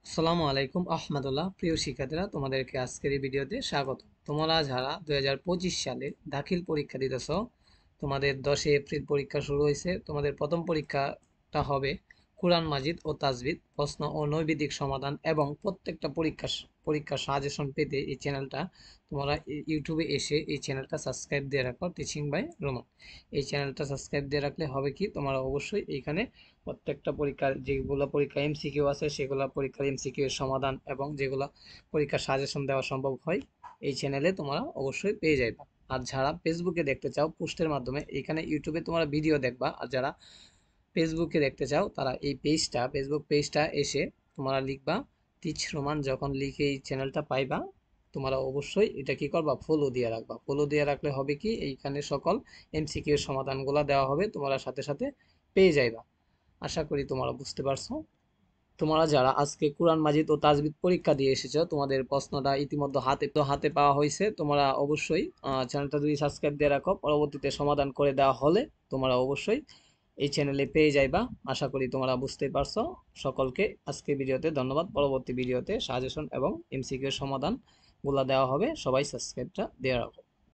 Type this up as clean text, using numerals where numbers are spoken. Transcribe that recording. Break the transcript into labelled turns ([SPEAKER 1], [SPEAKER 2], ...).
[SPEAKER 1] আসসালামু আলাইকুম আহমদুল্লাহ। প্রিয় শিক্ষার্থীরা, তোমাদেরকে আজকের এই ভিডিওতে স্বাগত। তোমরা যারা 2025 সালে দাখিল পরীক্ষা দিতেছ, তোমাদের 10 এপ্রিল পরীক্ষা শুরু হয়েছে। তোমাদের প্রথম পরীক্ষাটা হবে কুরআন মাজিদ ও তাজবিদ প্রশ্ন ও নৈবেদিক সমাধান, এবং প্রত্যেকটা পরীক্ষার সাজেশন পেতে এই চ্যানেলটা তোমরা ইউটিউবে এসে এই চ্যানেলটা সাবস্ক্রাইব দিয়ে রাখো, টিচিং বাই রোমান। এই চ্যানেলটা সাবস্ক্রাইব দিয়ে রাখলে হবে কি, তোমরা অবশ্যই এইখানে প্রত্যেকটা পরীক্ষার যেগুলো পরীক্ষা এমসিকিউ আছে সেগুলো পরীক্ষার এমসিকিউ এর সমাধান এবং যেগুলো পরীক্ষার সাজেশন দেওয়া সম্ভব হয় এই চ্যানেলে তোমরা অবশ্যই পেয়ে যাবে। আর যারা ফেসবুকে দেখতে চাও পোস্টের মাধ্যমে, এখানে ইউটিউবে তোমরা ভিডিও দেখবা। আর যারা ফেসবুকে দেখতে চাও তারা এই ফেসবুক পেজটা এসে তোমরা লিখবা টিচ রোমান। যখন লিখে এই চ্যানেলটা পাইবা, তোমরা অবশ্যই এটা কি করবা, ফলো দিয়ে রাখবা। ফলো দিয়ে রাখলে হবে কি, এইখানে সকল এমসিকিউ এর সমাধানগুলো দেওয়া হবে, তোমরা সাথে সাথে পেয়ে যাইবা। আশা করি তোমরা বুঝতে পারছো। তোমরা যারা আজকে কুরআন মাজিদ ও তাজবিদ পরীক্ষা দিয়ে এসেছো, তোমাদের প্রশ্নটা ইতিমধ্যে হাতে পাওয়া হয়েছে। তোমরা অবশ্যই চ্যানেলটা যদি সাবস্ক্রাইব দিয়ে রাখো, পরবর্তীতে সমাধান করে দেওয়া হলে তোমরা অবশ্যই এই চ্যানেলে পেয়ে যাইবা। আশা করি তোমরা বুঝতে পারছো। সকলকে আজকে ভিডিওতে ধন্যবাদ। পরবর্তী ভিডিওতে সাজেশন এবং এমসিকিউ এর সমাধান গুলা দেওয়া হবে। সবাই সাবস্ক্রাইবটা দিয়ে রাখো।